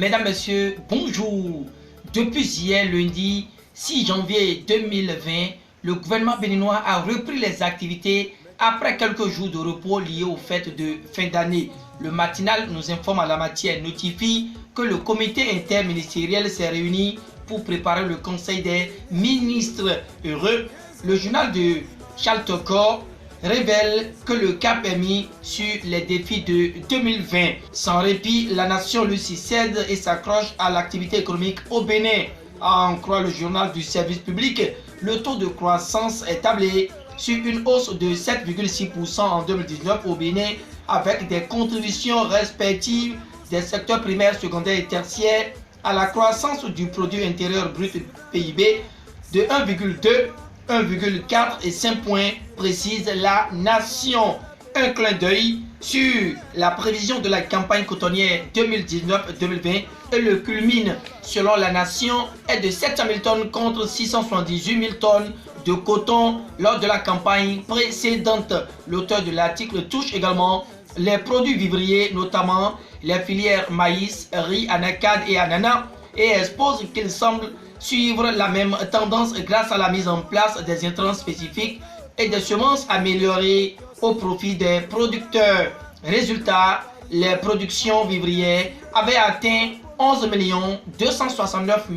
Mesdames, Messieurs, bonjour. Depuis hier, lundi 6 janvier 2020, le gouvernement béninois a repris les activités après quelques jours de repos liés aux fêtes de fin d'année. Le matinal nous informe à la matière, notifie que le comité interministériel s'est réuni pour préparer le conseil des ministres heureux. Le journal de Charles Tokor révèle que le cap est mis sur les défis de 2020. Sans répit, la nation lui cède et s'accroche à l'activité économique au Bénin. À en croire le journal du service public, le taux de croissance est tablé sur une hausse de 7,6% en 2019 au Bénin, avec des contributions respectives des secteurs primaires, secondaires et tertiaires à la croissance du produit intérieur brut PIB de 1,2, 1,4 et 5 points, précise la nation. Un clin d'œil sur la prévision de la campagne cotonnière 2019-2020 et le culmine, selon la nation, est de 700 000 tonnes contre 678 000 tonnes de coton lors de la campagne précédente. L'auteur de l'article touche également les produits vivriers, notamment les filières maïs, riz, anacarde et ananas, et expose qu'il semble suivre la même tendance grâce à la mise en place des intrants spécifiques et des semences améliorées au profit des producteurs. Résultat, les productions vivrières avaient atteint 11 269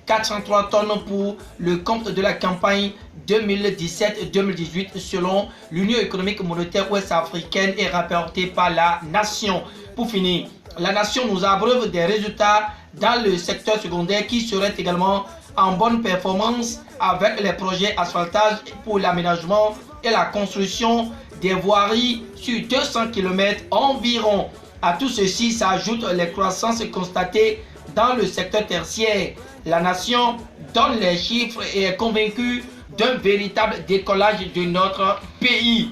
403 tonnes pour le compte de la campagne 2017-2018 selon l'Union économique monétaire ouest-africaine et rapporté par la nation. Pour finir, la nation nous abreuve des résultats dans le secteur secondaire qui seraient également en bonne performance avec les projets asphaltage pour l'aménagement et la construction des voiries sur 200 km environ. À tout ceci s'ajoutent les croissances constatées dans le secteur tertiaire. La nation donne les chiffres et est convaincue d'un véritable décollage de notre pays.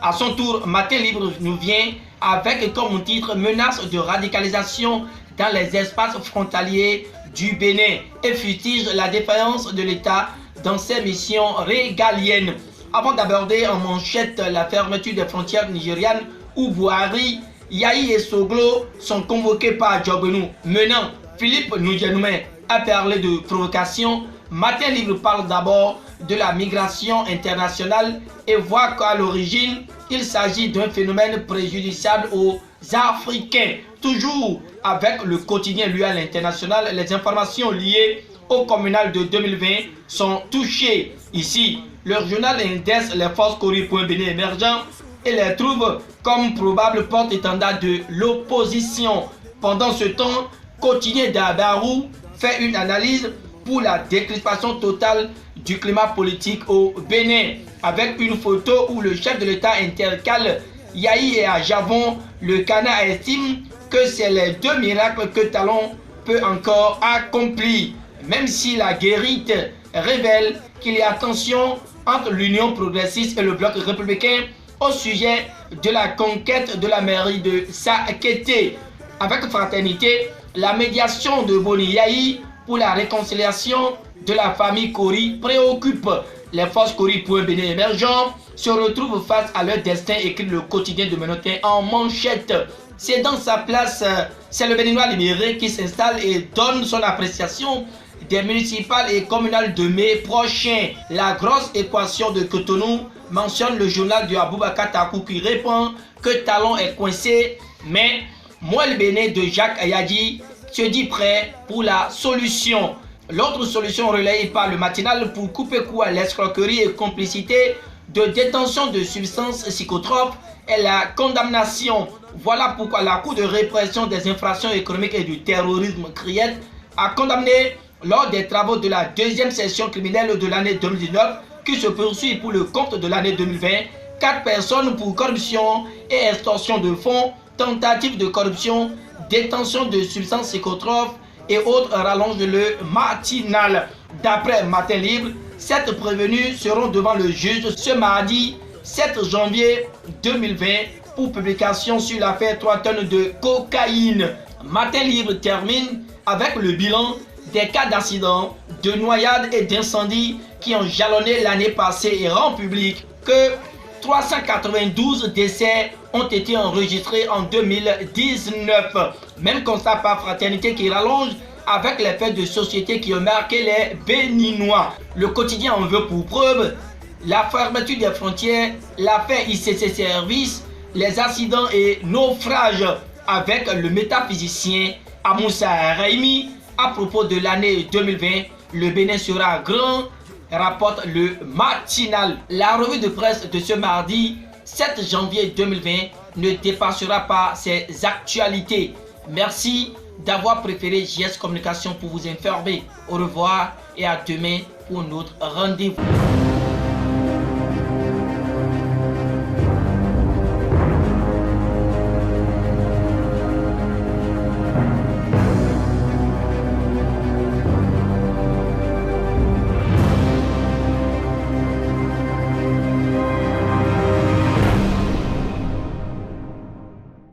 À son tour, Matin Libre nous vient avec comme titre « Menace de radicalisation dans les espaces frontaliers du Bénin » et fustige la défaillance de l'État dans ses missions régaliennes. Avant d'aborder en manchette la fermeture des frontières nigérianes où Buhari, Yahi et Soglo sont convoqués par Djobenu, menant Philippe Nujenoumé à parler de provocation, Matin Libre parle d'abord de la migration internationale et voit qu'à l'origine, il s'agit d'un phénomène préjudiciable aux Africains. Toujours avec le quotidien Lual International, les informations liées au communal de 2020 sont touchées. Ici, leur journal indexe les forces Cori.Bénin émergents et les trouve comme probable porte-étendard de l'opposition. Pendant ce temps, quotidien d'Abarou fait une analyse pour la décrispation totale du climat politique au Bénin, avec une photo où le chef de l'État intercale Yahi et Ajavon. Le Cana estime que c'est les deux miracles que Talon peut encore accomplir, même si la guérite révèle qu'il y a tension entre l'Union progressiste et le bloc républicain au sujet de la conquête de la mairie de Sakété. Avec fraternité, la médiation de Boni Yahi pour la réconciliation de la famille Kori préoccupe. Les forces Cori.Bénin émergents se retrouvent face à leur destin, écrit le quotidien de Menotin en manchette. C'est dans sa place, c'est le Béninois libéré qui s'installe et donne son appréciation des municipales et communales de mai prochain. La grosse équation de Cotonou mentionne le journal de Aboubakar Takou qui répond que Talon est coincé, mais moi le Bénin de Jacques Ayadi se dit prêt pour la solution. L'autre solution relayée par le matinal pour couper court à l'escroquerie et complicité de détention de substances psychotropes est la condamnation. Voilà pourquoi la Cour de répression des infractions économiques et du terrorisme CRIET a condamné lors des travaux de la deuxième session criminelle de l'année 2019 qui se poursuit pour le compte de l'année 2020, 4 personnes pour corruption et extorsion de fonds, tentative de corruption, détention de substances psychotropes et autres, rallonge le matinal. D'après Matin Libre, 7 prévenus seront devant le juge ce mardi 7 janvier 2020 pour publication sur l'affaire 3 tonnes de cocaïne. Matin Libre termine avec le bilan des cas d'accidents, de noyades et d'incendies qui ont jalonné l'année passée et rend public que 392 décès ont été enregistrés en 2019. Même constat par Fraternité qui rallonge avec les faits de société qui ont marqué les Béninois. Le quotidien en veut pour preuve la fermeture des frontières, l'affaire ICC Service, les accidents et naufrages avec le métaphysicien Amoussa Raimi. À propos de l'année 2020, le Bénin sera grand, rapporte le matinal. La revue de presse de ce mardi 7 janvier 2020 ne dépassera pas ses actualités. Merci d'avoir préféré JS Communication pour vous informer. Au revoir et à demain pour notre rendez-vous.